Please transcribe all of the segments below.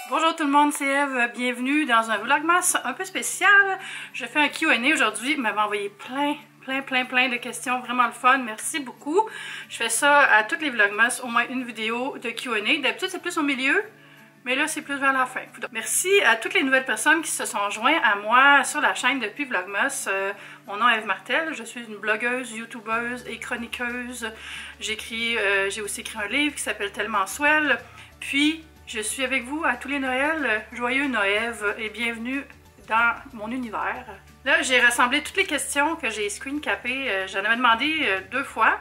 Bonjour tout le monde, c'est Eve, bienvenue dans un vlogmas un peu spécial. Je fais un Q&A aujourd'hui, vous m'avez envoyé plein de questions, vraiment le fun, merci beaucoup. Je fais ça à toutes les vlogmas, au moins une vidéo de Q&A. D'habitude c'est plus au milieu, mais là c'est plus vers la fin. Merci à toutes les nouvelles personnes qui se sont jointes à moi sur la chaîne depuis vlogmas. Mon nom est Eve Martel, je suis une blogueuse, youtubeuse et chroniqueuse. J'ai aussi écrit un livre qui s'appelle Tellement Swell. Puis je suis avec vous à tous les Noëls. Joyeux Noël et bienvenue dans mon univers. Là, j'ai rassemblé toutes les questions que j'ai screen capées. J'en avais demandé 2 fois.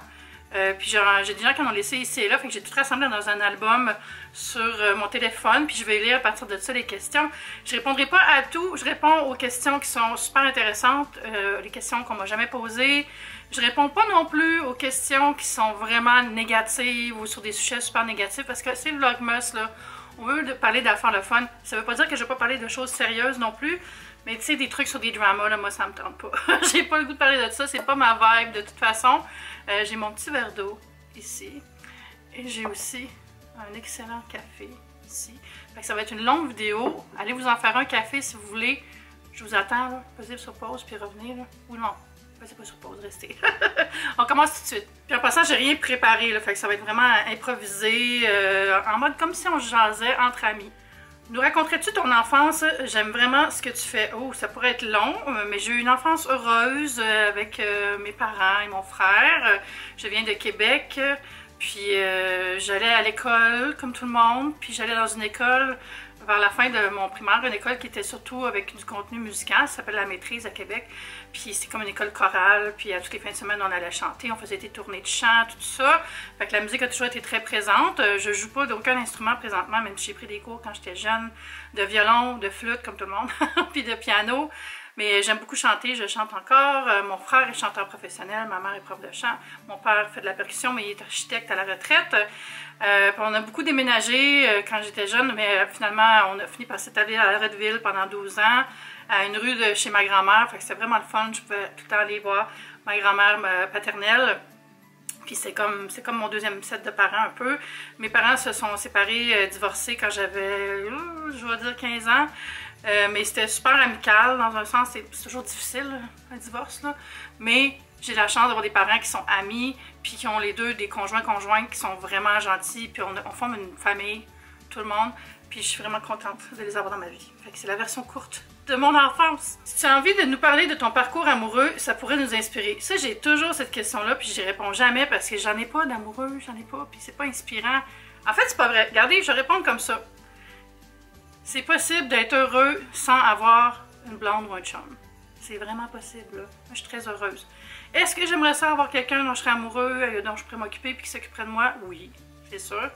Puis j'ai des gens qui en ont laissé ici et là. Fait que j'ai tout rassemblé dans un album sur mon téléphone. Puis je vais lire à partir de ça les questions. Je répondrai pas à tout. Je réponds aux questions qui sont super intéressantes. Les questions qu'on m'a jamais posées. Je réponds pas non plus aux questions qui sont vraiment négatives ou sur des sujets super négatifs. Parce que c'est vlogmas là. On veut parler d'affaires le fun. Ça veut pas dire que je vais pas parler de choses sérieuses non plus. Mais tu sais, des trucs sur des dramas, là, moi ça me tente pas. J'ai pas le goût de parler de ça, c'est pas ma vibe de toute façon. J'ai mon petit verre d'eau ici. Et j'ai aussi un excellent café ici. Fait que ça va être une longue vidéo. Allez vous en faire un café si vous voulez. Je vous attends, là. Posez sur pause puis revenez, là. Ou non. C'est pas sur pause, restez. On commence tout de suite. Puis en passant, j'ai rien préparé, là, fait que ça va être vraiment improvisé, en mode comme si on jasait entre amis. Nous raconterais-tu ton enfance? J'aime vraiment ce que tu fais. Oh, ça pourrait être long, mais j'ai eu une enfance heureuse avec mes parents et mon frère. Je viens de Québec, puis j'allais à l'école comme tout le monde, puis j'allais dans une école vers la fin de mon primaire, une école qui était surtout avec du contenu musical, ça s'appelle La Maîtrise à Québec, puis c'est comme une école chorale, puis à toutes les fins de semaine on allait chanter, on faisait des tournées de chant, tout ça, fait que la musique a toujours été très présente. Je joue pas d'aucun instrument présentement, même si j'ai pris des cours quand j'étais jeune, de violon, de flûte comme tout le monde, puis de piano, mais j'aime beaucoup chanter, je chante encore. Mon frère est chanteur professionnel, ma mère est prof de chant, mon père fait de la percussion, mais il est architecte à la retraite. On a beaucoup déménagé quand j'étais jeune, mais finalement, on a fini par s'établir à Loretteville pendant 12 ans, à une rue de chez ma grand-mère. Fait que c'était vraiment le fun, je pouvais tout le temps aller voir ma grand-mère paternelle. Puis c'est comme mon deuxième set de parents un peu. Mes parents se sont séparés, divorcés quand j'avais, je vais dire 15 ans. Mais c'était super amical, dans un sens, c'est toujours difficile, un divorce, là. Mais j'ai la chance d'avoir des parents qui sont amis, puis qui ont les deux des conjoints-conjointes qui sont vraiment gentils, puis on forme une famille, tout le monde, puis je suis vraiment contente de les avoir dans ma vie. Fait que c'est la version courte de mon enfance. Si tu as envie de nous parler de ton parcours amoureux, ça pourrait nous inspirer. Ça, j'ai toujours cette question-là, puis j'y réponds jamais parce que j'en ai pas d'amoureux, j'en ai pas, puis c'est pas inspirant. En fait, c'est pas vrai. Regardez, je réponds comme ça. C'est possible d'être heureux sans avoir une blonde ou un chum. C'est vraiment possible, là. Moi, je suis très heureuse. Est-ce que j'aimerais ça avoir quelqu'un dont je serais amoureux, dont je pourrais m'occuper et qui s'occuperait de moi? Oui, c'est sûr.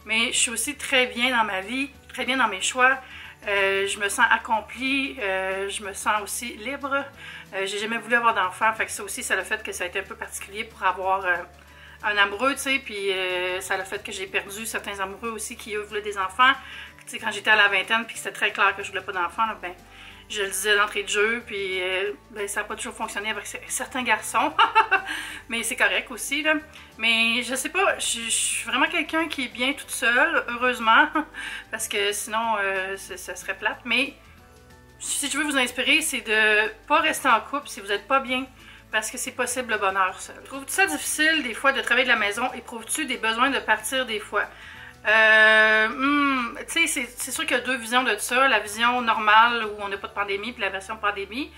Mais je suis aussi très bien dans ma vie, très bien dans mes choix. Je me sens accomplie, je me sens aussi libre. J'ai jamais voulu avoir d'enfant, fait que ça aussi, ça a le fait que ça a été un peu particulier pour avoir un amoureux, tu sais, puis ça a le fait que j'ai perdu certains amoureux aussi qui, eux, voulaient des enfants. Tu sais, quand j'étais à la vingtaine, puis que c'était très clair que je voulais pas d'enfants, ben, je le disais d'entrée de jeu, puis ben, ça n'a pas toujours fonctionné avec certains garçons. Mais c'est correct aussi, là. Mais je sais pas, je suis vraiment quelqu'un qui est bien toute seule, heureusement, parce que sinon, ça serait plate. Mais si je veux vous inspirer, c'est de pas rester en couple si vous n'êtes pas bien, parce que c'est possible le bonheur seul. Trouves-tu ça difficile, des fois, de travailler de la maison? Éprouves-tu des besoins de partir des fois? Tu sais, c'est sûr qu'il y a 2 visions de ça. La vision normale où on n'a pas de pandémie, puis la version pandémie.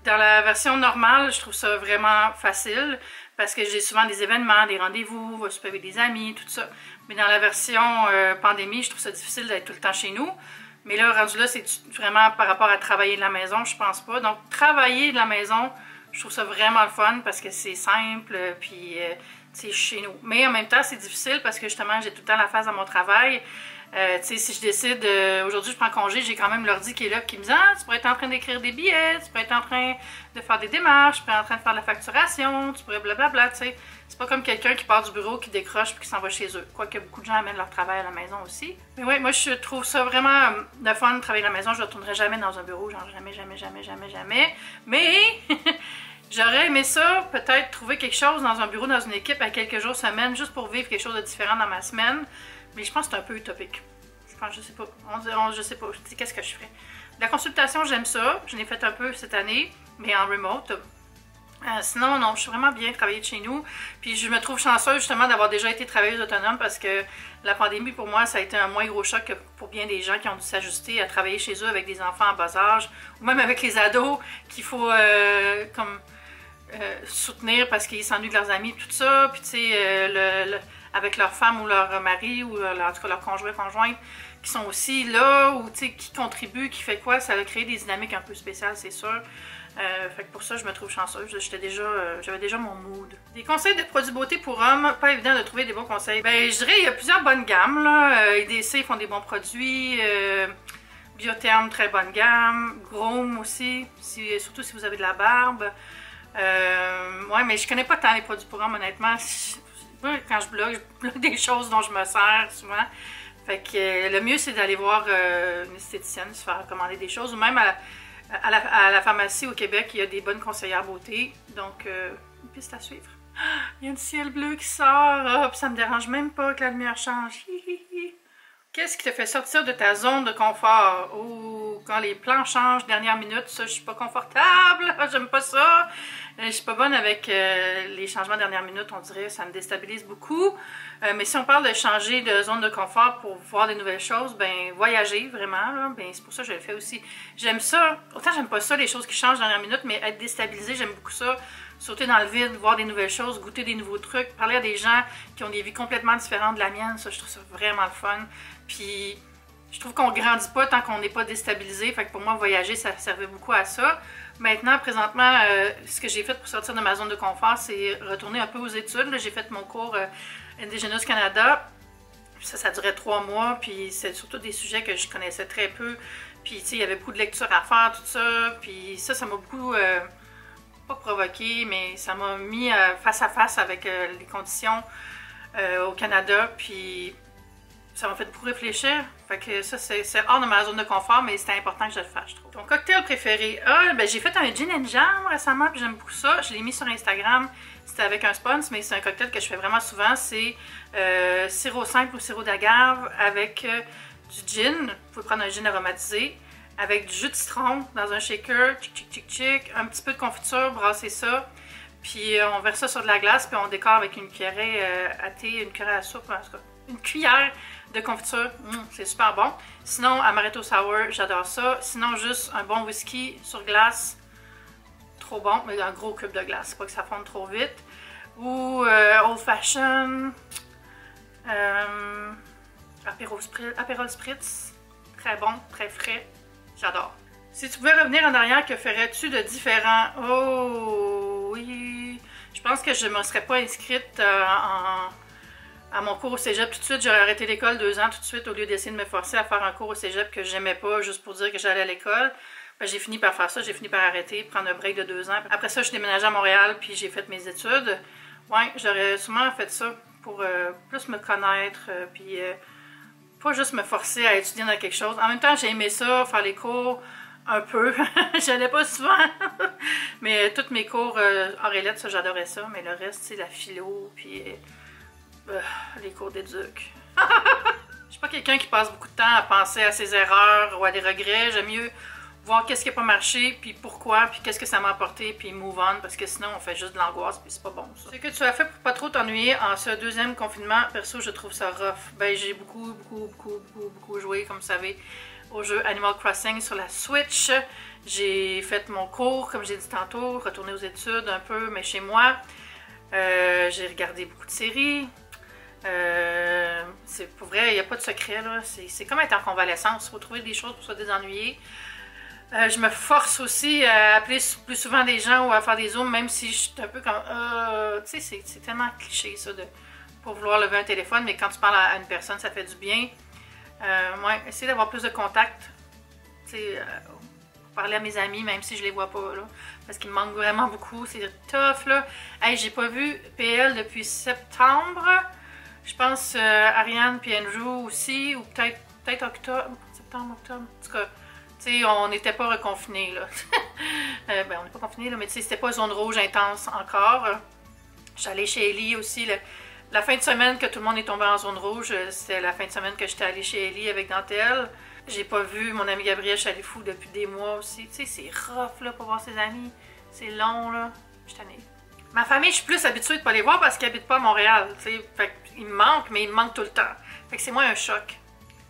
Dans la version normale, je trouve ça vraiment facile parce que j'ai souvent des événements, des rendez-vous, je suis avec des amis, tout ça. Mais dans la version pandémie, je trouve ça difficile d'être tout le temps chez nous. Mais là, rendu là, c'est vraiment par rapport à travailler de la maison, je pense pas. Donc, travailler de la maison, je trouve ça vraiment le fun parce que c'est simple, puis c'est chez nous. Mais en même temps, c'est difficile parce que justement, j'ai tout le temps la face à mon travail. Tu sais, si je décide, aujourd'hui je prends congé, j'ai quand même l'ordi qui est là, qui me dit « Ah, tu pourrais être en train d'écrire des billets, tu pourrais être en train de faire des démarches, tu pourrais être en train de faire de la facturation, tu pourrais blablabla, tu sais. » C'est pas comme quelqu'un qui part du bureau, qui décroche puis qui s'en va chez eux. Quoique beaucoup de gens amènent leur travail à la maison aussi. Mais ouais, moi je trouve ça vraiment le fun de travailler à la maison. Je ne retournerai jamais dans un bureau, genre jamais. Mais J'aurais aimé ça, peut-être trouver quelque chose dans un bureau, dans une équipe à quelques jours semaine, juste pour vivre quelque chose de différent dans ma semaine. Mais je pense que c'est un peu utopique. Je sais pas. Je sais pas. Qu'est-ce que je ferais? La consultation, j'aime ça. Je l'ai fait un peu cette année, mais en remote. Sinon, non, je suis vraiment bien travailler de chez nous. Puis je me trouve chanceuse justement d'avoir déjà été travailleuse autonome parce que la pandémie, pour moi, ça a été un moins gros choc que pour bien des gens qui ont dû s'ajuster à travailler chez eux avec des enfants en bas âge ou même avec les ados qu'il faut soutenir parce qu'ils s'ennuient de leurs amis, tout ça. Puis tu sais, avec leur femme ou leur mari ou en tout cas leur conjointe qui sont aussi là ou tu sais, qui contribuent, qui fait quoi, ça a créé des dynamiques un peu spéciales, c'est sûr. Fait que pour ça, je me trouve chanceuse. J'avais déjà mon mood. Des conseils de produits beauté pour hommes, pas évident de trouver des bons conseils. Ben, je dirais, il y a plusieurs bonnes gammes, là. EDC font des bons produits. Biotherm, très bonne gamme. Groom aussi, surtout si vous avez de la barbe. Ouais, mais je connais pas tant les produits pour hommes, honnêtement. Moi, quand je blogue des choses dont je me sers souvent. Fait que le mieux, c'est d'aller voir une esthéticienne, se faire recommander des choses, ou même à la pharmacie au Québec, il y a des bonnes conseillères beauté, donc une piste à suivre. Il y a un ciel bleu qui sort, puis ça me dérange même pas que la lumière change. Qu'est-ce qui te fait sortir de ta zone de confort? Ou quand les plans changent dernière minute, ça, je suis pas confortable, j'aime pas ça. Je suis pas bonne avec les changements dernière minute, on dirait, ça me déstabilise beaucoup. Mais si on parle de changer de zone de confort pour voir des nouvelles choses, ben voyager vraiment, là, ben c'est pour ça que je le fais aussi. J'aime ça, autant j'aime pas ça, les choses qui changent dernière minute, mais être déstabilisée, j'aime beaucoup ça. Sauter dans le vide, voir des nouvelles choses, goûter des nouveaux trucs, parler à des gens qui ont des vies complètement différentes de la mienne, ça, je trouve ça vraiment le fun. Puis, je trouve qu'on grandit pas tant qu'on n'est pas déstabilisé. Fait que pour moi, voyager, ça servait beaucoup à ça. Maintenant, présentement, ce que j'ai fait pour sortir de ma zone de confort, c'est retourner un peu aux études. J'ai fait mon cours Indigenous Canada. Ça durait 3 mois. Puis, c'est surtout des sujets que je connaissais très peu. Puis, tu sais, il y avait beaucoup de lectures à faire, tout ça. Puis, ça m'a beaucoup, pas provoqué, mais ça m'a mis face à face avec les conditions au Canada. Puis, ça m'a fait beaucoup réfléchir. Fait que ça, c'est hors de ma zone de confort, mais c'était important que je le fasse, je trouve. Ton cocktail préféré? Ben j'ai fait un gin and jam récemment, puis j'aime beaucoup ça. Je l'ai mis sur Instagram. C'était avec un sponsor, mais c'est un cocktail que je fais vraiment souvent. C'est sirop simple ou sirop d'agave avec du gin. Vous pouvez prendre un gin aromatisé. Avec du jus de citron dans un shaker, tchic, un petit peu de confiture, brasser ça. Puis on verse ça sur de la glace, puis on décore avec une cuillerée à thé, une cuillerée à soupe, en tout cas, une cuillère de confiture, c'est super bon. Sinon, amaretto sour, j'adore ça. Sinon, juste un bon whisky sur glace, trop bon, mais un gros cube de glace, c'est pas que ça fonde trop vite. Ou old fashion, Aperol Spritz, très bon, très frais, j'adore. Si tu pouvais revenir en arrière, que ferais-tu de différent? Oh, oui, je pense que je ne me serais pas inscrite à mon cours au cégep tout de suite. J'aurais arrêté l'école 2 ans tout de suite au lieu d'essayer de me forcer à faire un cours au cégep que j'aimais pas juste pour dire que j'allais à l'école. Ben, j'ai fini par faire ça, j'ai fini par arrêter, prendre un break de 2 ans. Après ça, je suis déménagée à Montréal puis j'ai fait mes études. Ouais, j'aurais sûrement fait ça pour plus me connaître puis pas juste me forcer à étudier dans quelque chose. En même temps, j'ai aimé ça, faire les cours un peu. J'allais pas souvent. Mais tous mes cours hors et lettres, ça, j'adorais ça. Mais le reste, c'est la philo puis les cours d'éduc. Je suis pas quelqu'un qui passe beaucoup de temps à penser à ses erreurs ou à des regrets. J'aime mieux voir qu'est-ce qui n'a pas marché, puis pourquoi, puis qu'est-ce que ça m'a apporté, puis move on, parce que sinon on fait juste de l'angoisse, puis c'est pas bon ça. Ce que tu as fait pour pas trop t'ennuyer en ce deuxième confinement, perso je trouve ça rough. Ben j'ai beaucoup joué, comme vous savez, au jeu Animal Crossing sur la Switch. J'ai fait mon cours, comme j'ai dit tantôt, retourné aux études un peu, mais chez moi. J'ai regardé beaucoup de séries. C'est pour vrai, il n'y a pas de secret là. C'est comme être en convalescence. Il faut trouver des choses pour se désennuyer. Je me force aussi à appeler plus souvent des gens ou à faire des zooms, même si je suis un peu comme... tu sais, c'est tellement cliché ça de pas vouloir lever un téléphone, mais quand tu parles à une personne, ça fait du bien. Ouais, essayer d'avoir plus de contact. Tu sais, parler à mes amis, même si je les vois pas, là, parce qu'ils me manquent vraiment beaucoup. C'est tough, là. Hey, j'ai pas vu PL depuis septembre. Je pense Ariane puis Andrew aussi, ou peut-être octobre, septembre, octobre. En tout cas, Tu sais, on n'était pas reconfinés, là. Ben, on n'est pas confinés, là, mais tu sais, c'était pas zone rouge intense encore. J'allais chez Ellie aussi. La fin de semaine que tout le monde est tombé en zone rouge, c'était la fin de semaine que j'étais allée chez Ellie avec Dentelle. J'ai pas vu mon ami Gabriel Chalifou depuis des mois aussi. Tu sais, c'est rough, là, pour voir ses amis. C'est long, là. Je suis tannée. Ma famille, je suis plus habituée de pas les voir parce qu'ils habitent pas à Montréal, tu sais. Fait qu'ils me manquent, mais ils me manquent tout le temps. Fait que c'est moins un choc.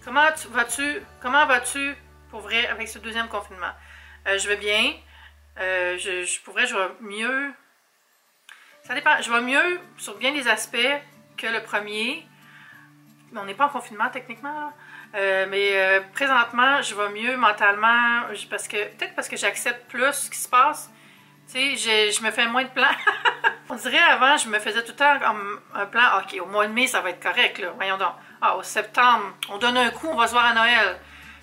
Comment vas-tu pour vrai avec ce deuxième confinement? Je vais bien. Pour vrai, je vais mieux. Ça dépend. Je vais mieux sur bien des aspects que le premier. Mais on n'est pas en confinement techniquement. Mais présentement, je vais mieux mentalement. Peut-être parce que j'accepte plus ce qui se passe. Tu sais, je me fais moins de plans. On dirait avant, je me faisais tout le temps comme un plan. Ok, au mois de mai, ça va être correct, là. Voyons donc. Ah, au septembre, on donne un coup, on va se voir à Noël.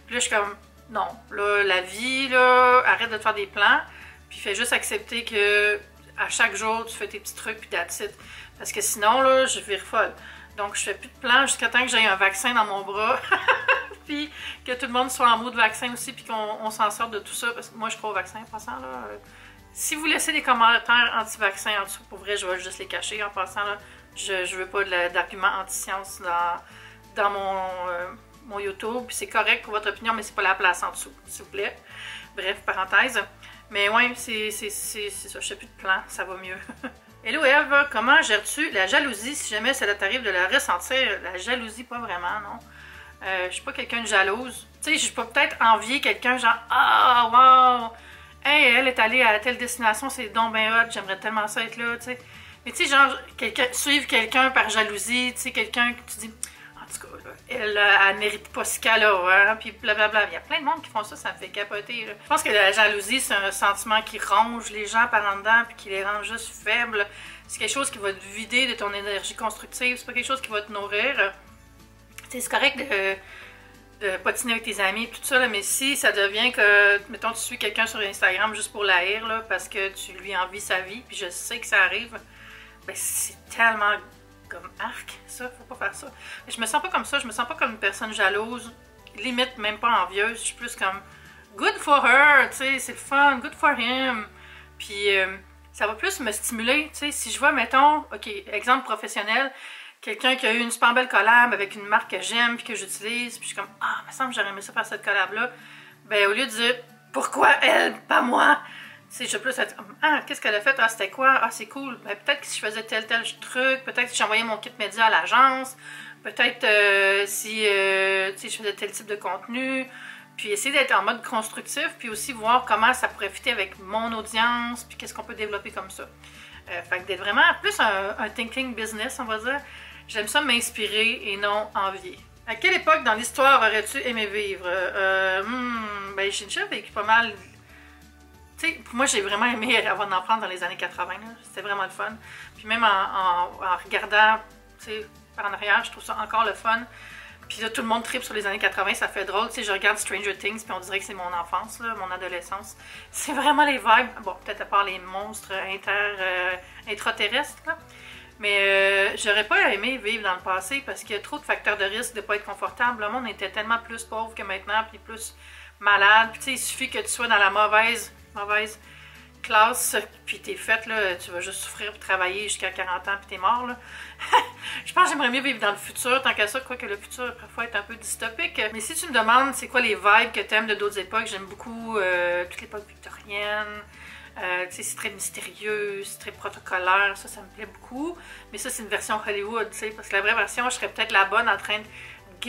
Puis là, je suis comme, non. Là, la vie, là, arrête de te faire des plans. Puis fais juste accepter que à chaque jour, tu fais tes petits trucs, puis that's it. Parce que sinon, là, je vire folle. Donc, je fais plus de plans jusqu'à temps que j'aie un vaccin dans mon bras. Puis que tout le monde soit en mode vaccin aussi, puis qu'on s'en sorte de tout ça. Parce que moi, je crois au vaccin, en passant, là. Si vous laissez des commentaires anti-vaccins en dessous, pour vrai, je vais juste les cacher en passant, là. Je veux pas d'arguments anti-science dans mon YouTube. Puis c'est correct pour votre opinion, mais c'est pas la place en dessous, s'il vous plaît. Bref, parenthèse. Mais ouais, c'est ça. Je fais plus de plan, ça va mieux. Hello Eve, comment gères-tu la jalousie si jamais ça t'arrive de la ressentir? La jalousie, pas vraiment, non. Je suis pas quelqu'un de jalouse. Tu sais, je peux peut-être envier quelqu'un, genre, ah, wow! Hey, elle est allée à telle destination, c'est donc ben hot, j'aimerais tellement ça être là, tu sais. Mais tu sais, genre, suivre quelqu'un par jalousie, tu sais, quelqu'un que tu dis, en tout cas, là, elle mérite pas ce cas-là, hein, puis blablabla. Il y a plein de monde qui font ça, ça me fait capoter, là. Je pense que la jalousie, c'est un sentiment qui ronge les gens par en dedans, puis qui les rend juste faibles. C'est quelque chose qui va te vider de ton énergie constructive, c'est pas quelque chose qui va te nourrir. Tu sais, c'est correct de patiner avec tes amis, tout ça, là, mais si ça devient que, mettons, tu suis quelqu'un sur Instagram juste pour la haïr, là, parce que tu lui envies sa vie, puis je sais que ça arrive, ben c'est tellement comme arc, ça, faut pas faire ça. Mais je me sens pas comme ça, je me sens pas comme une personne jalouse, limite même pas envieuse, je suis plus comme good for her, tu sais, c'est le fun, good for him, puis ça va plus me stimuler, tu sais, si je vois, mettons, ok, exemple professionnel, quelqu'un qui a eu une super belle collab avec une marque que j'aime puis que j'utilise, puis je suis comme, ah, il me semble que j'aurais aimé ça faire cette collab-là. Ben, au lieu de dire, pourquoi elle, pas moi? Tu sais, je suis plus à dire, ah, qu'est-ce qu'elle a fait? Ah, c'était quoi? Ah, c'est cool. Ben, peut-être que si je faisais tel truc, peut-être que si j'envoyais mon kit média à l'agence, peut-être si, tu sais, je faisais tel type de contenu. Puis essayer d'être en mode constructif, puis aussi voir comment ça pourrait fitter avec mon audience, puis qu'est-ce qu'on peut développer comme ça. Fait que d'être vraiment plus un thinking business, on va dire. J'aime ça m'inspirer et non envier. À quelle époque dans l'histoire aurais-tu aimé vivre? Ben j'ai déjà vécu pas mal. Tu sais, moi j'ai vraiment aimé avoir un enfant dans les années 80. C'était vraiment le fun. Puis même en regardant, tu sais, par en arrière, je trouve ça encore le fun. Puis là, tout le monde tripe sur les années 80, ça fait drôle. Tu sais, je regarde Stranger Things, puis on dirait que c'est mon enfance, là, mon adolescence. C'est vraiment les vibes. Bon, peut-être à part les monstres intraterrestres, là. Mais j'aurais pas aimé vivre dans le passé parce qu'il y a trop de facteurs de risque de pas être confortable. Le monde était tellement plus pauvre que maintenant, puis plus malade. Puis tu sais, il suffit que tu sois dans la mauvaise classe, puis t'es faite, là, tu vas juste souffrir pour travailler jusqu'à 40 ans, puis t'es mort, là. Je pense que j'aimerais mieux vivre dans le futur, tant qu'à ça, quoique le futur, parfois, est un peu dystopique. Mais si tu me demandes c'est quoi les vibes que t'aimes de d'autres époques, j'aime beaucoup toute l'époque victorienne. Tu sais, c'est très mystérieux, c'est très protocolaire, ça me plaît beaucoup. Mais ça, c'est une version Hollywood, tu sais, parce que la vraie version, je serais peut-être la bonne en train de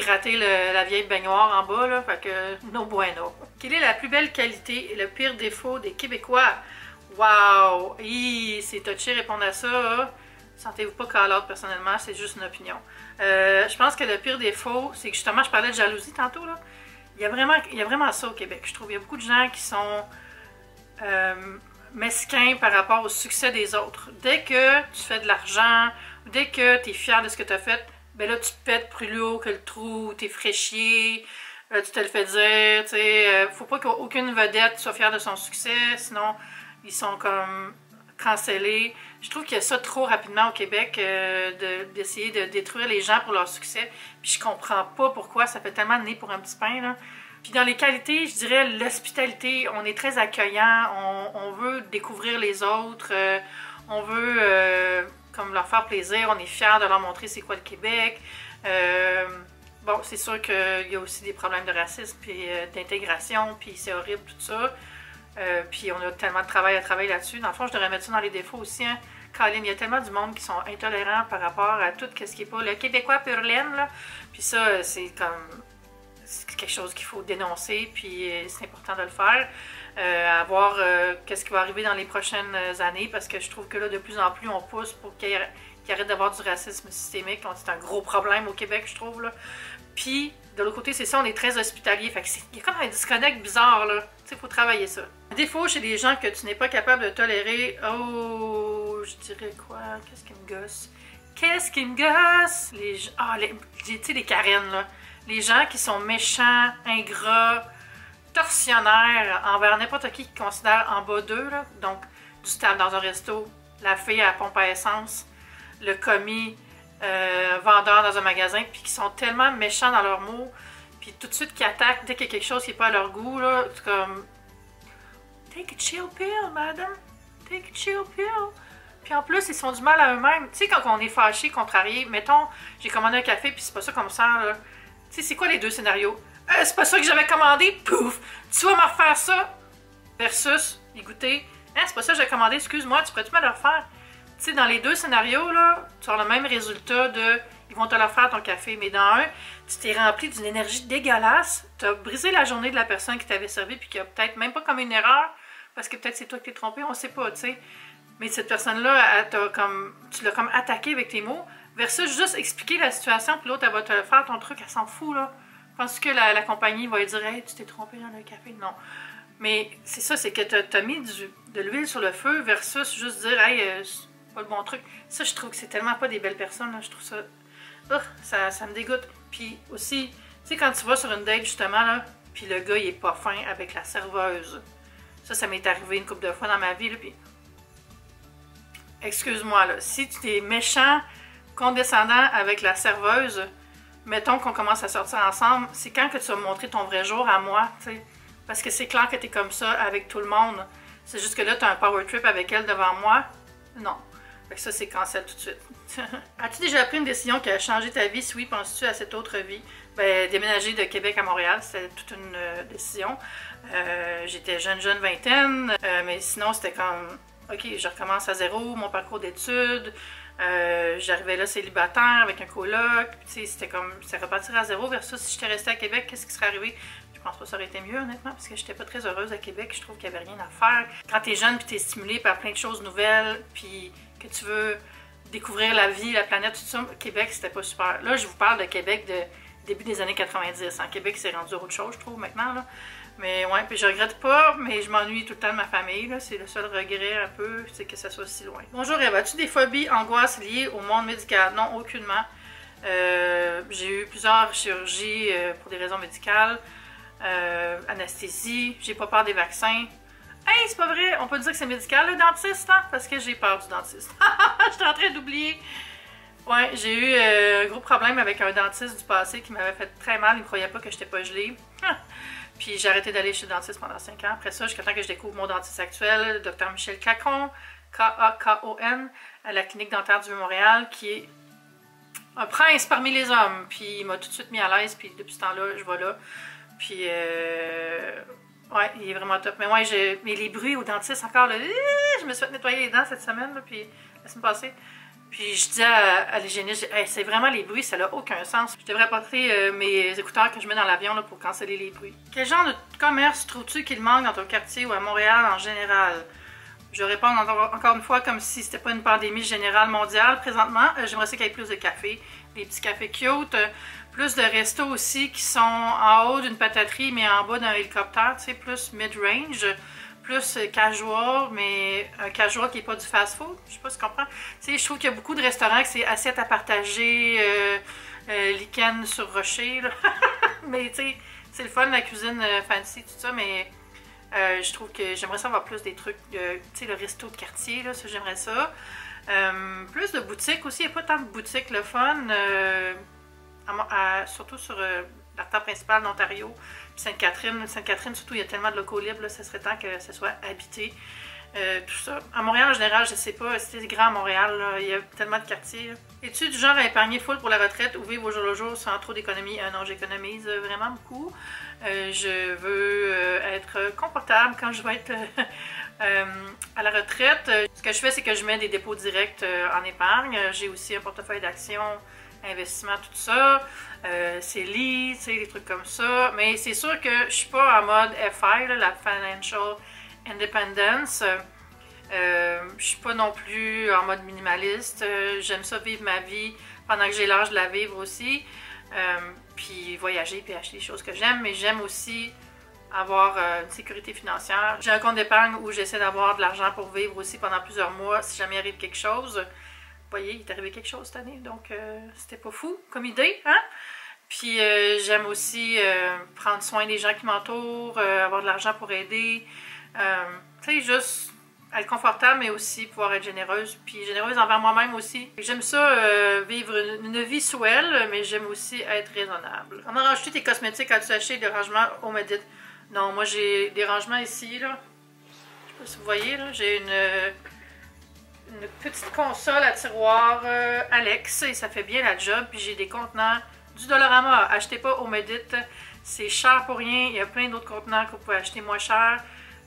gratter la vieille baignoire en bas, là, fait que no bueno. Quelle est la plus belle qualité et le pire défaut des Québécois? Wow! C'est touché répondre à ça, hein? Sentez-vous pas call-out personnellement, c'est juste une opinion. Je pense que le pire défaut, c'est que justement, je parlais de jalousie tantôt, là. Il y a vraiment ça au Québec, je trouve. Il y a beaucoup de gens qui sont mesquins par rapport au succès des autres. Dès que tu fais de l'argent, dès que tu es fier de ce que tu as fait, ben là, tu te pètes plus haut que le trou, tu es fraîchier, tu te le fais dire, tu sais, faut pas qu'aucune vedette soit fière de son succès, sinon ils sont comme cancellés. Je trouve qu'il y a ça trop rapidement au Québec, d'essayer de détruire les gens pour leur succès, puis je comprends pas pourquoi, ça fait tellement de nez pour un petit pain, là. Puis dans les qualités, je dirais l'hospitalité, on est très accueillant, on veut découvrir les autres, on veut comme leur faire plaisir, on est fiers de leur montrer c'est quoi le Québec. Bon, c'est sûr qu'il y a aussi des problèmes de racisme puis d'intégration, puis c'est horrible tout ça. Puis on a tellement de travail à travailler là-dessus. Dans le fond, je devrais mettre ça dans les défauts aussi. Hein. Colin, il y a tellement du monde qui sont intolérants par rapport à tout ce qui est pas le Québécois pur laine, là. Puis ça, c'est comme... c'est quelque chose qu'il faut dénoncer, puis c'est important de le faire. À voir qu'est-ce qui va arriver dans les prochaines années, parce que je trouve que là, de plus en plus, on pousse pour qu'il arrête d'avoir du racisme systémique. C'est un gros problème au Québec, je trouve, là. Puis, de l'autre côté, c'est ça, on est très hospitalier. Fait que il y a comme un disconnect bizarre, là. Tu sais, il faut travailler ça. Défaut chez des gens que tu n'es pas capable de tolérer. Oh, je dirais quoi? Qu'est-ce qui me gosse? Qu'est-ce qui me gosse? Tu sais, les Karen, là. Les gens qui sont méchants, ingrats, tortionnaires envers n'importe qui considère en bas d'eux, là. Donc, du stade dans un resto, la fille à la pompe à essence, le commis, vendeur dans un magasin, puis qui sont tellement méchants dans leurs mots, puis tout de suite qui attaquent dès qu'il y a quelque chose qui n'est pas à leur goût, là, c'est comme « Take a chill pill, madame, take a chill pill ». Puis en plus, ils sont du mal à eux-mêmes. Tu sais, quand on est fâché, contrarié, mettons, j'ai commandé un café, puis c'est pas ça qu'on me sent, là. Tu sais, c'est quoi les deux scénarios? C'est pas ça que j'avais commandé, pouf! Tu vas me refaire ça! Versus, y goûter, c'est pas ça que j'ai commandé, excuse-moi, tu pourrais-tu me le refaire? Tu sais, dans les deux scénarios, là, tu as le même résultat de ils vont te le refaire ton café, mais dans un, tu t'es rempli d'une énergie dégueulasse, tu as brisé la journée de la personne qui t'avait servi, puis qui a peut-être même pas comme une erreur, parce que peut-être c'est toi qui t'es trompé, on sait pas, tu sais. Mais cette personne-là, tu l'as comme attaqué avec tes mots, versus juste expliquer la situation, puis l'autre, elle va te faire ton truc, elle s'en fout, là. Penses-tu que la compagnie va lui dire « Hey, tu t'es trompé dans le café? » Non. Mais c'est ça, c'est que tu as mis de l'huile sur le feu versus juste dire « Hey, c'est pas le bon truc. » Ça, je trouve que c'est tellement pas des belles personnes, là. Je trouve ça... ça me dégoûte. Puis aussi, tu sais, quand tu vas sur une date, justement, là, puis le gars, il est pas fin avec la serveuse. Ça m'est arrivé une couple de fois dans ma vie, là, puis... Excuse-moi, là, si tu es méchant, condescendant avec la serveuse, mettons qu'on commence à sortir ensemble, c'est quand que tu vas me montrer ton vrai jour à moi, tu sais. Parce que c'est clair que tu es comme ça avec tout le monde. C'est juste que là, tu as un power trip avec elle devant moi. Non. Fait que ça, c'est cancel tout de suite. As-tu déjà pris une décision qui a changé ta vie? Si oui, penses-tu à cette autre vie? Ben, déménager de Québec à Montréal, c'était toute une décision. J'étais jeune vingtaine, mais sinon, c'était comme... OK, je recommence à zéro, mon parcours d'études. J'arrivais là célibataire avec un coloc. C'était comme, c'est repartir à zéro versus si j'étais restée à Québec, qu'est-ce qui serait arrivé? Je pense pas que ça aurait été mieux, honnêtement, parce que j'étais pas très heureuse à Québec. Je trouve qu'il y avait rien à faire. Quand t'es jeune puis t'es stimulé par plein de choses nouvelles, puis que tu veux découvrir la vie, la planète, tout ça, Québec, c'était pas super. Là, je vous parle de Québec de début des années 90. En Québec, c'est rendu autre chose, je trouve, maintenant, là. Mais ouais, puis je regrette pas, mais je m'ennuie tout le temps de ma famille, là. C'est le seul regret un peu, c'est que ça soit si loin. Bonjour Eve, as-tu des phobies, angoisses liées au monde médical? Non, aucunement. J'ai eu plusieurs chirurgies pour des raisons médicales. Anesthésie, j'ai pas peur des vaccins. Hey, c'est pas vrai, on peut dire que c'est médical le dentiste, hein? Parce que j'ai peur du dentiste. J'étais en train d'oublier. Ouais, j'ai eu un gros problème avec un dentiste du passé qui m'avait fait très mal, il ne croyait pas que j'étais pas gelée. Puis j'ai arrêté d'aller chez le dentiste pendant 5 ans. Après ça, jusqu'à temps que je découvre mon dentiste actuel, le Dr Michel Cacon, K-A-K-O-N, à la clinique dentaire du Vieux-Montréal, qui est un prince parmi les hommes. Puis il m'a tout de suite mis à l'aise, puis depuis ce temps-là, je vais là. Puis, ouais, il est vraiment top. Mais ouais, mais les bruits au dentiste, encore, là, je me suis fait nettoyer les dents cette semaine, là, puis la semaine passée. Puis je disais à l'hygiéniste, hey, c'est vraiment les bruits, ça n'a aucun sens. Je devrais porter mes écouteurs que je mets dans l'avion pour canceller les bruits. Quel genre de commerce trouves-tu qu'il manque dans ton quartier ou à Montréal en général? Je réponds encore une fois comme si c'était pas une pandémie générale mondiale présentement. J'aimerais qu'il y ait plus de cafés, des petits cafés cute, plus de restos aussi qui sont en haut d'une pataterie mais en bas d'un hélicoptère, tu sais, plus mid-range. Plus casual, mais un casual qui n'est pas du fast-food. Je sais pas si tu comprends. Tu sais, je trouve qu'il y a beaucoup de restaurants que c'est assiette à partager, lichen sur rocher, là. Mais tu sais, c'est le fun, la cuisine fancy, tout ça, mais je trouve que j'aimerais ça avoir plus des trucs, tu sais, le resto de quartier, là, ça, j'aimerais ça. Plus de boutiques aussi, il n'y a pas tant de boutiques, le fun, surtout sur l'artère principale d'Ontario. Sainte-Catherine, surtout, il y a tellement de locaux libres, là, ça serait temps que ce soit habité. Tout ça. À Montréal, en général, je sais pas, c'était grand à Montréal, là, il y a tellement de quartiers. Là. Es-tu du genre à épargner full pour la retraite ou vivre au jour le jour sans trop d'économie? Non, j'économise vraiment beaucoup. Je veux être confortable quand je vais être à la retraite. Ce que je fais, c'est que je mets des dépôts directs en épargne. J'ai aussi un portefeuille d'actions, investissement, tout ça. CELI, tu sais, des trucs comme ça. Mais c'est sûr que je suis pas en mode FI, là, la Financial Independence. Je suis pas non plus en mode minimaliste. J'aime ça vivre ma vie pendant que j'ai l'âge de la vivre aussi. Puis voyager, puis acheter des choses que j'aime. Mais j'aime aussi avoir une sécurité financière. J'ai un compte d'épargne où j'essaie d'avoir de l'argent pour vivre aussi pendant plusieurs mois si jamais il arrive quelque chose. Vous voyez, il est arrivé quelque chose cette année, donc c'était pas fou comme idée, hein? Puis j'aime aussi prendre soin des gens qui m'entourent, avoir de l'argent pour aider. Tu sais, juste être confortable, mais aussi pouvoir être généreuse, puis généreuse envers moi-même aussi. J'aime ça, vivre une vie swell, mais j'aime aussi être raisonnable. Comment racheter tes cosmétiques? As-tu acheté des rangements au Medit? Non, moi j'ai des rangements ici, là. Je sais pas si vous voyez, là. J'ai une petite console à tiroir Alex, et ça fait bien la job. Puis j'ai des contenants du Dollarama. Achetez pas au Medit, c'est cher pour rien. Il y a plein d'autres contenants que vous pouvez acheter moins cher.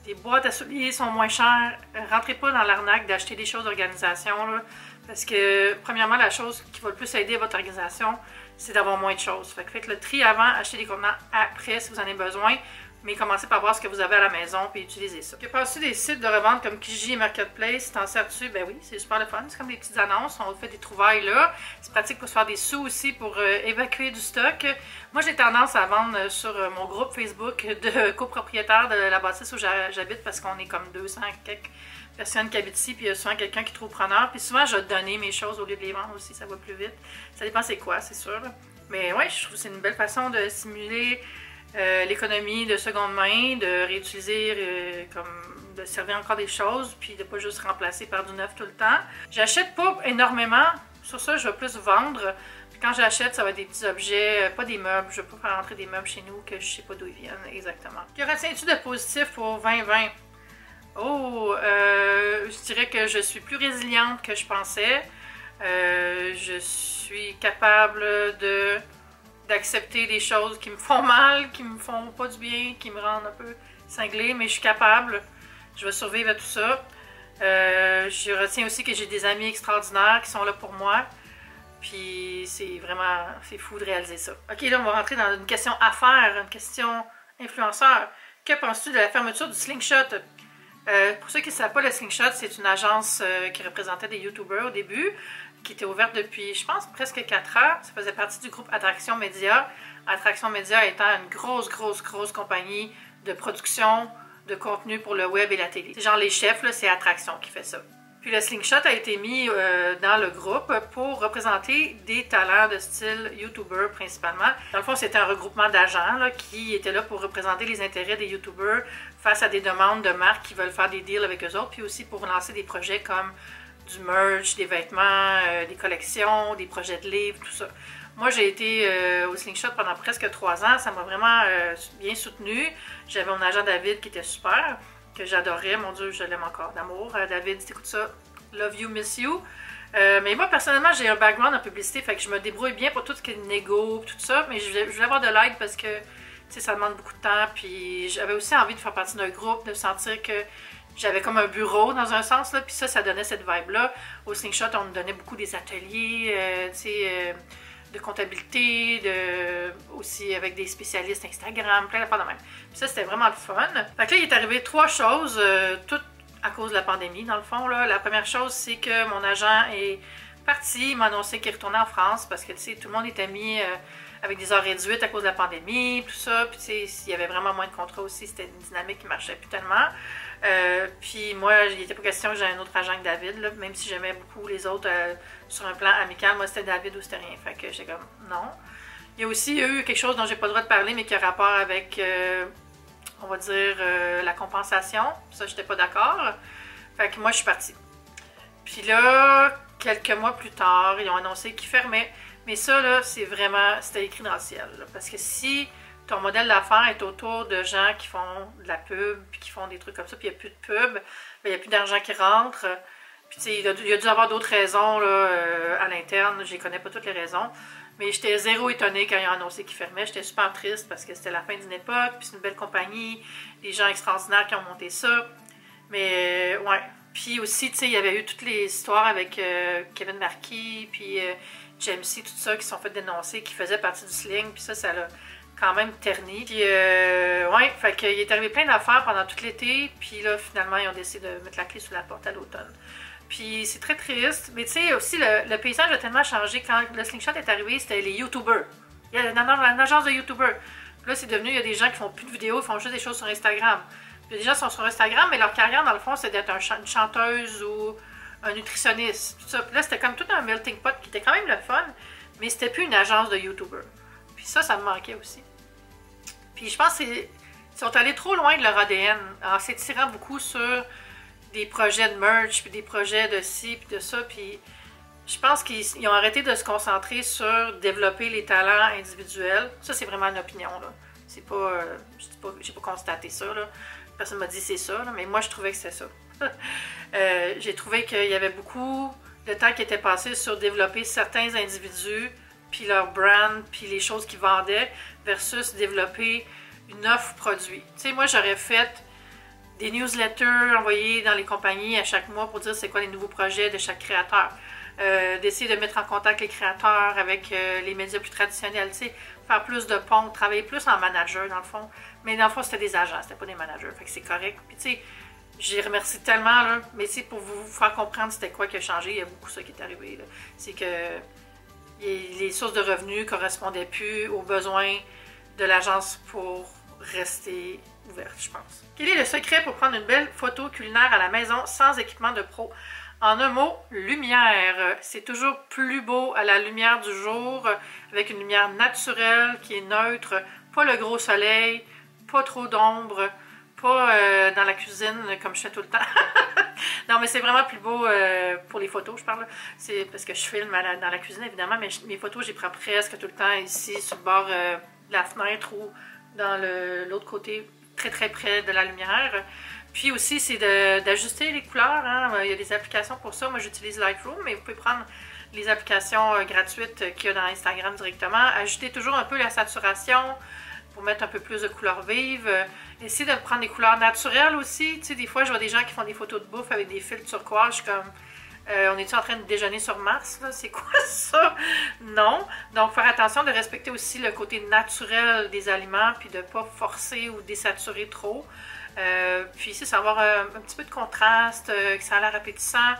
Les boîtes à souliers sont moins chères. Rentrez pas dans l'arnaque d'acheter des choses d'organisation, là, parce que, premièrement, la chose qui va le plus aider votre organisation, c'est d'avoir moins de choses. Fait que faites le tri avant, achetez des contenants après si vous en avez besoin, mais commencez par voir ce que vous avez à la maison puis utilisez ça. Que penses-tu des sites de revente comme Kijiji et Marketplace? T'en sers-tu? Ben oui, c'est super le fun. C'est comme des petites annonces. On fait des trouvailles là. C'est pratique pour se faire des sous aussi pour évacuer du stock. Moi, j'ai tendance à vendre sur mon groupe Facebook de copropriétaires de la bâtisse où j'habite parce qu'on est comme 200 quelques personnes qui habitent ici, puis il y a souvent quelqu'un qui trouve preneur. Puis souvent, je vais donner mes choses au lieu de les vendre aussi. Ça va plus vite. Ça dépend c'est quoi, c'est sûr. Mais ouais, je trouve que c'est une belle façon de stimuler l'économie de seconde main, de réutiliser, de servir encore des choses, puis de pas juste remplacer par du neuf tout le temps. J'achète pas énormément, sur ça je vais plus vendre. Puis quand j'achète, ça va être des petits objets, pas des meubles, je vais pas faire rentrer des meubles chez nous que je sais pas d'où ils viennent exactement. Que retiens-tu de positif pour 2020? Oh, je dirais que je suis plus résiliente que je pensais. Je suis capable d'accepter des choses qui me font mal, qui me font pas du bien, qui me rendent un peu cinglée, mais je suis capable. Je vais survivre à tout ça. Je retiens aussi que j'ai des amis extraordinaires qui sont là pour moi. Puis c'est fou de réaliser ça. Ok, là on va rentrer dans une question affaires, une question influenceur. Que penses-tu de la fermeture du Slingshot? Pour ceux qui ne savent pas, le Slingshot, c'est une agence qui représentait des YouTubers au début, qui était ouverte depuis, je pense, presque 4 ans. Ça faisait partie du groupe Attraction Média. Attraction Média étant une grosse compagnie de production de contenu pour le web et la télé. C'est genre les chefs, là, c'est Attraction qui fait ça. Puis le Slingshot a été mis dans le groupe pour représenter des talents de style YouTuber principalement. Dans le fond, c'était un regroupement d'agents qui étaient là pour représenter les intérêts des YouTubers face à des demandes de marques qui veulent faire des deals avec eux autres, puis aussi pour lancer des projets comme du merch, des vêtements, des collections, des projets de livres, tout ça. Moi, j'ai été au Slingshot pendant presque 3 ans. Ça m'a vraiment bien soutenue. J'avais mon agent David qui était super, que j'adorais. Mon Dieu, je l'aime encore d'amour. David, si t'écoutes ça, love you, miss you. Mais moi, personnellement, j'ai un background en publicité, fait que je me débrouille bien pour tout ce qui est négo, tout ça. Mais je voulais avoir de l'aide parce que ça demande beaucoup de temps. Puis j'avais aussi envie de faire partie d'un groupe, de sentir que j'avais comme un bureau dans un sens, là, puis ça donnait cette vibe-là. Au Slingshot, on nous donnait beaucoup des ateliers, de comptabilité, aussi avec des spécialistes Instagram, plein d'affaires de même. Puis ça, c'était vraiment le fun. Fait que là, il est arrivé 3 choses, toutes à cause de la pandémie, dans le fond. Là. La première chose, c'est que mon agent est parti, il m'a annoncé qu'il retournait en France parce que, tout le monde était mis avec des heures réduites à cause de la pandémie, tout ça. Puis, il y avait vraiment moins de contrats aussi, c'était une dynamique qui marchait plus tellement. Puis moi, il n'était pas question que j'ai un autre agent que David, là, même si j'aimais beaucoup les autres sur un plan amical. Moi, c'était David ou c'était rien. Fait que j'étais comme non. Il y a aussi eu quelque chose dont j'ai pas le droit de parler, mais qui a rapport avec, on va dire, la compensation. Ça, j'étais pas d'accord. Fait que moi, je suis partie. Puis là, quelques mois plus tard, ils ont annoncé qu'ils fermaient. Mais ça, là, c'était écrit dans le ciel. Là, parce que si ton modèle d'affaires est autour de gens qui font de la pub, puis qui font des trucs comme ça, puis il n'y a plus de pub, il n'y a plus d'argent qui rentre. Puis tu sais, il y a dû y avoir d'autres raisons là, à l'interne, je ne connais pas toutes les raisons. Mais j'étais zéro étonnée quand ils ont annoncé qu'ils fermaient. J'étais super triste parce que c'était la fin d'une époque, puis c'est une belle compagnie, des gens extraordinaires qui ont monté ça. Mais ouais. Puis aussi, tu sais, il y avait eu toutes les histoires avec Kevin Marquis, puis Jamesy, tout ça, qui se sont fait dénoncer, qui faisaient partie du sling, puis ça l'a quand même terni. Puis ouais, fait qu'il est arrivé plein d'affaires pendant tout l'été, puis là, finalement, ils ont décidé de mettre la clé sous la porte à l'automne. Puis c'est très triste, mais tu sais, aussi, le paysage a tellement changé. Quand le Slingshot est arrivé, c'était les YouTubers. Il y a une agence de YouTubers. Puis là, c'est devenu, il y a des gens qui font plus de vidéos, ils font juste des choses sur Instagram. Puis les gens sont sur Instagram, mais leur carrière, dans le fond, c'est d'être une chanteuse ou un nutritionniste. Tout ça. Puis là, c'était comme tout un melting pot qui était quand même le fun, mais c'était plus une agence de YouTubers. Puis ça me manquait aussi. Puis je pense qu'ils sont allés trop loin de leur ADN, en s'étirant beaucoup sur des projets de merch, puis des projets de ci, puis de ça, puis je pense qu'ils ont arrêté de se concentrer sur développer les talents individuels. Ça, c'est vraiment une opinion, là. C'est pas, j'ai pas constaté ça, là. Personne m'a dit c'est ça, là, mais moi, je trouvais que c'était ça. J'ai trouvé qu'il y avait beaucoup de temps qui était passé sur développer certains individus, puis leur brand, puis les choses qu'ils vendaient, versus développer une offre produit. Tu sais, moi, j'aurais fait des newsletters envoyés dans les compagnies à chaque mois pour dire c'est quoi les nouveaux projets de chaque créateur. D'essayer de mettre en contact les créateurs avec les médias plus traditionnels, tu sais, faire plus de ponts, travailler plus en manager dans le fond. Mais dans le fond, c'était des agents, c'était pas des managers, fait que c'est correct. Puis tu sais, j'ai remercié tellement, là, mais c'est pour vous faire comprendre c'était quoi qui a changé, il y a beaucoup ça qui est arrivé. C'est que les sources de revenus ne correspondaient plus aux besoins de l'agence pour rester ouverte, je pense. Quel est le secret pour prendre une belle photo culinaire à la maison sans équipement de pro? En un mot, lumière. C'est toujours plus beau à la lumière du jour, avec une lumière naturelle qui est neutre, pas le gros soleil, pas trop d'ombre, pas dans la cuisine comme je fais tout le temps. Non, mais c'est vraiment plus beau pour les photos, je parle. C'est parce que je filme dans la cuisine, évidemment, mais mes photos, j'y prends presque tout le temps ici, sur le bord de la fenêtre ou dans l'autre côté, très très près de la lumière. Puis aussi, c'est d'ajuster les couleurs. Hein. Il y a des applications pour ça. Moi, j'utilise Lightroom, mais vous pouvez prendre les applications gratuites qu'il y a dans Instagram directement. Ajuster toujours un peu la saturation pour mettre un peu plus de couleurs vives. Essayez de prendre des couleurs naturelles aussi. Tu sais, des fois, je vois des gens qui font des photos de bouffe avec des filtres turquoise. Je suis comme, on est-tu en train de déjeuner sur Mars? C'est quoi ça? Non. Donc, faire attention de respecter aussi le côté naturel des aliments, puis de ne pas forcer ou désaturer trop. Puis ici, ça va avoir un petit peu de contraste, que ça a l'air appétissant.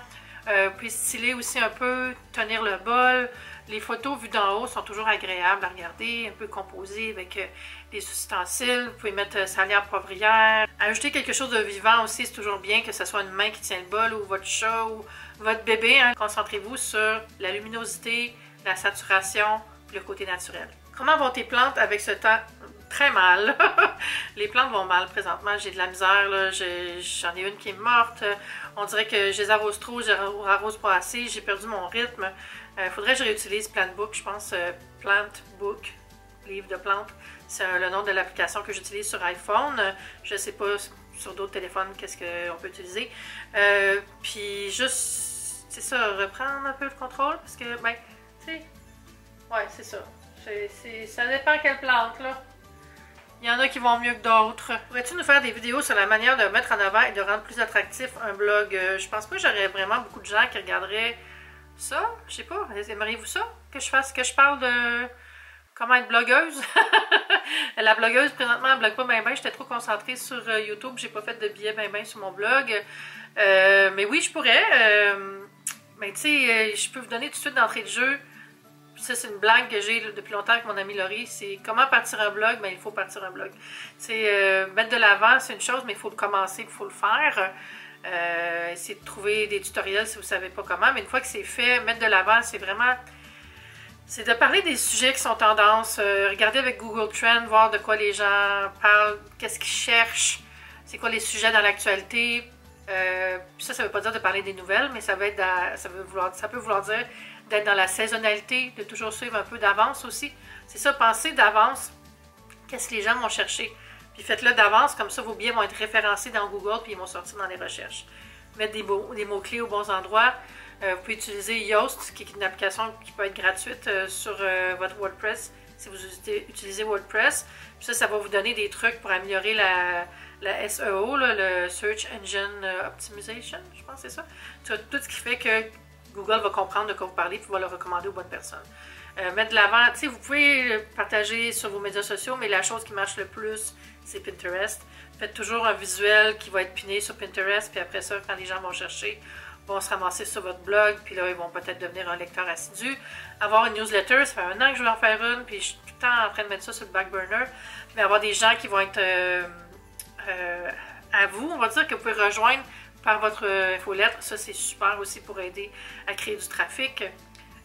Puis styler aussi un peu, tenir le bol. Les photos vues d'en haut sont toujours agréables à regarder, un peu composées avec des ustensiles. Vous pouvez mettre salière poivrière. Ajouter quelque chose de vivant aussi, c'est toujours bien, que ce soit une main qui tient le bol ou votre chat ou votre bébé. Hein. Concentrez-vous sur la luminosité, la saturation, le côté naturel. Comment vont tes plantes avec ce temps? Très mal. Les plantes vont mal présentement. J'ai de la misère. J'en ai une qui est morte. On dirait que je les arrose trop, je les arrose pas assez. J'ai perdu mon rythme. Faudrait que je réutilise Plant Book. Je pense Plant Book, livre de plantes. C'est le nom de l'application que j'utilise sur iPhone. Je ne sais pas sur d'autres téléphones qu'est-ce qu'on peut utiliser. Puis juste, c'est ça, reprendre un peu le contrôle. Parce que, ben, tu sais, ouais, c'est ça. Ça dépend quelle plante, là. Il y en a qui vont mieux que d'autres. Pourrais-tu nous faire des vidéos sur la manière de mettre en avant et de rendre plus attractif un blog? Je pense pas que j'aurais vraiment beaucoup de gens qui regarderaient ça. Je sais pas. Aimeriez-vous ça? Que je parle de comment être blogueuse? La blogueuse, présentement, elle blogue pas bien. J'étais trop concentrée sur YouTube. J'ai pas fait de billets bien sur mon blog. Mais oui, je pourrais. Mais tu sais, je peux vous donner tout de suite d'entrée de jeu. Ça, c'est une blague que j'ai depuis longtemps avec mon amie Laurie. C'est comment partir un blog? Ben, il faut partir un blog. Mettre de l'avant, c'est une chose, mais il faut le commencer, il faut le faire. Essayez de trouver des tutoriels si vous ne savez pas comment. Mais une fois que c'est fait, mettre de l'avant, c'est vraiment... C'est de parler des sujets qui sont tendance. Regarder avec Google Trends, voir de quoi les gens parlent, qu'est-ce qu'ils cherchent, c'est quoi les sujets dans l'actualité. Ça ne veut pas dire de parler des nouvelles, mais ça peut vouloir dire d'être dans la saisonnalité, de toujours suivre un peu d'avance aussi. C'est ça, penser d'avance Qu'est-ce que les gens vont chercher? Puis faites-le d'avance, comme ça vos billets vont être référencés dans Google puis ils vont sortir dans les recherches. Mettre des mots-clés aux bons endroits. Vous pouvez utiliser Yoast, qui est une application qui peut être gratuite sur votre WordPress, si vous utilisez WordPress. Puis ça va vous donner des trucs pour améliorer la SEO, là, le Search Engine Optimization, je pense que c'est ça. Tout ce qui fait que Google va comprendre de quoi vous parlez et va le recommander aux bonnes personnes. Mettre de l'avant, tu sais, vous pouvez partager sur vos médias sociaux, mais la chose qui marche le plus, c'est Pinterest. Faites toujours un visuel qui va être piné sur Pinterest, puis après ça, quand les gens vont chercher, vont se ramasser sur votre blog, puis là, ils vont peut-être devenir un lecteur assidu. Avoir une newsletter, ça fait 1 an que je veux en faire une, puis je suis tout le temps en train de mettre ça sur le back burner. Mais avoir des gens qui vont être à vous, on va dire que vous pouvez rejoindre par votre infolettre, ça c'est super aussi pour aider à créer du trafic.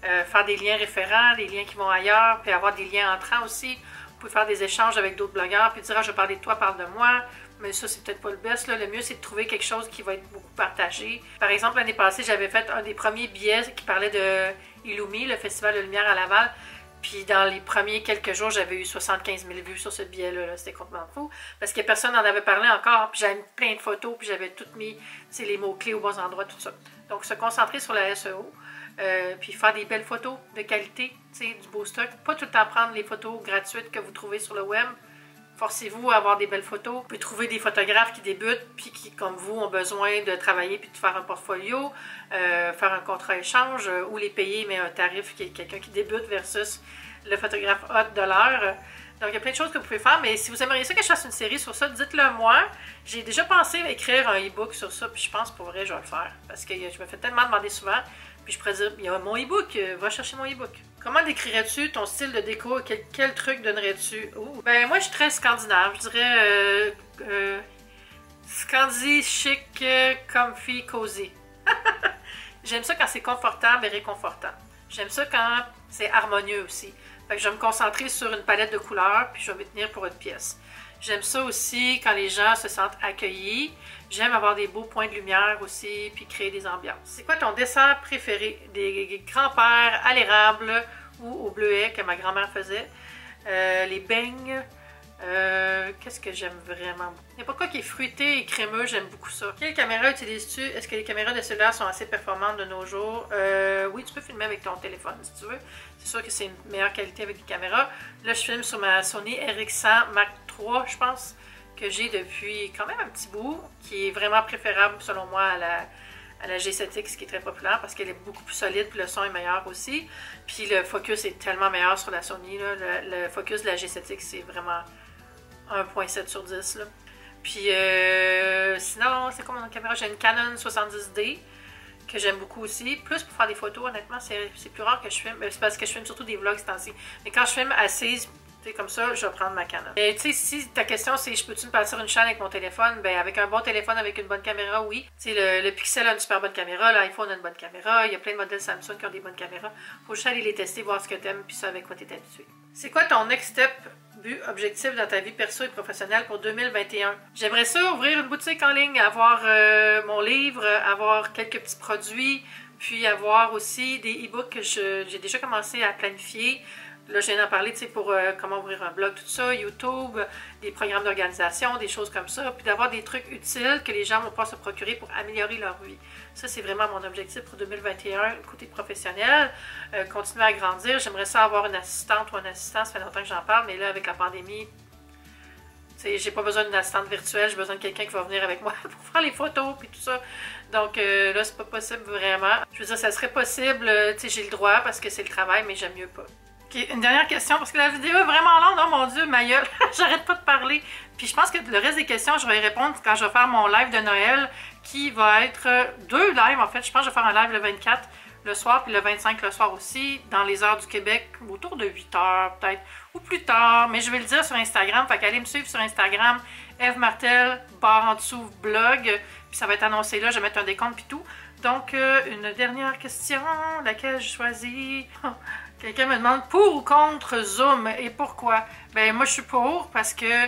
Faire des liens référents, des liens qui vont ailleurs, puis avoir des liens entrants aussi. Vous pouvez faire des échanges avec d'autres blogueurs, puis dire ah, je vais parler de toi, parle de moi. Mais ça, c'est peut-être pas le best. Là. Le mieux, c'est de trouver quelque chose qui va être beaucoup partagé. Par exemple, l'année passée, j'avais fait un des premiers billets qui parlait de Illumi, le Festival de Lumière à Laval. Puis dans les premiers quelques jours, j'avais eu 75 000 vues sur ce billet-là. C'était complètement fou. Parce que personne n'en avait parlé encore. Puis j'avais mis plein de photos, puis j'avais tout mis les mots-clés aux bons endroits, tout ça. Donc, se concentrer sur la SEO. Puis faire des belles photos de qualité, du beau stock. Pas tout le temps prendre les photos gratuites que vous trouvez sur le web. Forcez-vous à avoir des belles photos. Vous pouvez trouver des photographes qui débutent, puis qui, comme vous, ont besoin de travailler puis de faire un portfolio, faire un contrat échange, ou les payer, mais un tarif qui est quelqu'un qui débute versus le photographe hot de l'heure. Donc, il y a plein de choses que vous pouvez faire, mais si vous aimeriez ça que je fasse une série sur ça, dites-le moi. J'ai déjà pensé à écrire un e-book sur ça, puis je pense pour vrai, je vais le faire. Parce que je me fais tellement demander souvent. Puis je pourrais dire, il y a mon e-book, va chercher mon e-book. Comment décrirais-tu ton style de déco? Quel truc donnerais-tu? Ben moi, je suis très scandinave. Je dirais scandi, chic, comfy, cozy. J'aime ça quand c'est confortable et réconfortant. J'aime ça quand c'est harmonieux aussi. Fait que je vais me concentrer sur une palette de couleurs, puis je vais m'y tenir pour une pièce. J'aime ça aussi quand les gens se sentent accueillis. J'aime avoir des beaux points de lumière aussi, puis créer des ambiances. C'est quoi ton dessert préféré? Des grands-pères à l'érable ou au bleuet que ma grand-mère faisait. Les beignes. Qu'est-ce que j'aime vraiment? N'importe quoi qui est fruité et crémeux, j'aime beaucoup ça. Quelle caméra utilises-tu? Est-ce que les caméras de cellulaire sont assez performantes de nos jours? Oui, tu peux filmer avec ton téléphone si tu veux. C'est sûr que c'est une meilleure qualité avec les caméras. Là, je filme sur ma Sony RX100 Mark III, je pense, que j'ai depuis quand même un petit bout, qui est vraiment préférable selon moi à la G7X qui est très populaire parce qu'elle est beaucoup plus solide puis le son est meilleur aussi. Puis le focus est tellement meilleur sur la Sony. Là. Le focus de la G7X, c'est vraiment 1.7 sur 10. Là. Puis sinon, c'est comme mon caméra? J'ai une Canon 70D que j'aime beaucoup aussi. Plus pour faire des photos, honnêtement, c'est plus rare que je filme. C'est parce que je filme surtout des vlogs ce temps-ci. Mais quand je filme assise, comme ça, je vais prendre ma Canon. Et tu sais, si ta question c'est je peux-tu me passer une chaîne avec mon téléphone? Ben avec un bon téléphone, avec une bonne caméra, oui. Tu sais, le Pixel a une super bonne caméra, l'iPhone a une bonne caméra, il y a plein de modèles Samsung qui ont des bonnes caméras. Faut juste aller les tester, voir ce que t'aimes, puis ça avec quoi t'es habitué. C'est quoi ton next step, but, objectif dans ta vie perso et professionnelle pour 2021? J'aimerais ça ouvrir une boutique en ligne, avoir mon livre, avoir quelques petits produits, puis avoir aussi des e-books que j'ai déjà commencé à planifier. Là, je viens d'en parler, tu sais, pour comment ouvrir un blog, tout ça, YouTube, des programmes d'organisation, des choses comme ça, puis d'avoir des trucs utiles que les gens vont pouvoir se procurer pour améliorer leur vie. Ça, c'est vraiment mon objectif pour 2021, côté professionnel. Continuer à grandir. J'aimerais ça avoir une assistante ou un assistant, ça fait longtemps que j'en parle, mais là, avec la pandémie, tu sais, j'ai pas besoin d'une assistante virtuelle, j'ai besoin de quelqu'un qui va venir avec moi pour faire les photos, puis tout ça. Donc là, c'est pas possible vraiment. Je veux dire, ça serait possible, tu sais, j'ai le droit parce que c'est le travail, mais j'aime mieux pas. Okay, une dernière question, parce que la vidéo est vraiment longue. Oh mon Dieu, ma gueule, j'arrête pas de parler. Puis je pense que le reste des questions, je vais y répondre quand je vais faire mon live de Noël, qui va être 2 lives en fait. Je pense que je vais faire un live le 24 le soir, puis le 25 le soir aussi, dans les heures du Québec, autour de 8 heures peut-être, ou plus tard. Mais je vais le dire sur Instagram, fait qu'allez me suivre sur Instagram, Eve Martel, barre en dessous, blog, puis ça va être annoncé là, je vais mettre un décompte puis tout. Donc, une dernière question, laquelle je choisis? Quelqu'un me demande pour ou contre Zoom et pourquoi? Ben moi je suis pour parce que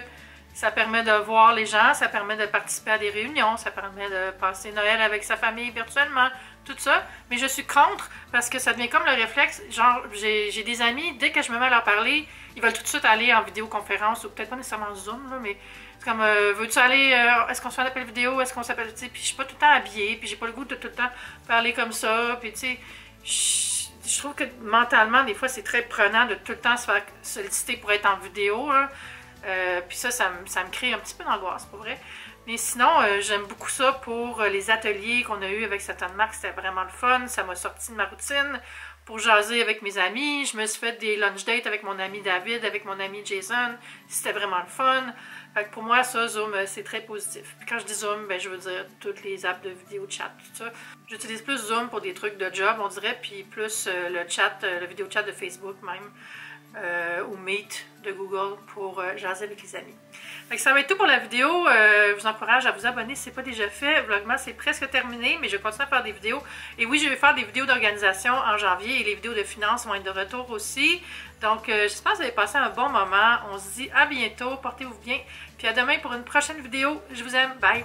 ça permet de voir les gens, ça permet de participer à des réunions, ça permet de passer Noël avec sa famille virtuellement, tout ça, mais je suis contre parce que ça devient comme le réflexe, genre j'ai des amis, dès que je me mets à leur parler, ils veulent tout de suite aller en vidéoconférence, ou peut-être pas nécessairement en Zoom, là, mais c'est comme, veux-tu aller, est-ce qu'on se fait un appel vidéo, est-ce qu'on s'appelle, tu sais, puis je suis pas tout le temps habillée, puis j'ai pas le goût de tout le temps parler comme ça, puis tu sais, je trouve que mentalement, des fois, c'est très prenant de tout le temps se faire solliciter pour être en vidéo, hein. Puis ça me crée un petit peu d'angoisse, pour vrai. Mais sinon, j'aime beaucoup ça pour les ateliers qu'on a eu avec certaines marques, c'était vraiment le fun, ça m'a sorti de ma routine pour jaser avec mes amis. Je me suis fait des lunch dates avec mon ami David, avec mon ami Jason, c'était vraiment le fun. Fait que pour moi, ça, Zoom, c'est très positif. Puis quand je dis Zoom, ben, je veux dire toutes les apps de vidéo chat, tout ça. J'utilise plus Zoom pour des trucs de job, on dirait, puis plus le chat, le vidéo chat de Facebook même. Ou Meet de Google pour jaser avec les amis. Fait que ça va être tout pour la vidéo. Je vous encourage à vous abonner si ce n'est pas déjà fait. Vlogmas, c'est presque terminé, mais je continue à faire des vidéos. Et oui, je vais faire des vidéos d'organisation en janvier et les vidéos de finances vont être de retour aussi. Donc, j'espère que vous avez passé un bon moment. On se dit à bientôt. Portez-vous bien. Puis à demain pour une prochaine vidéo. Je vous aime. Bye!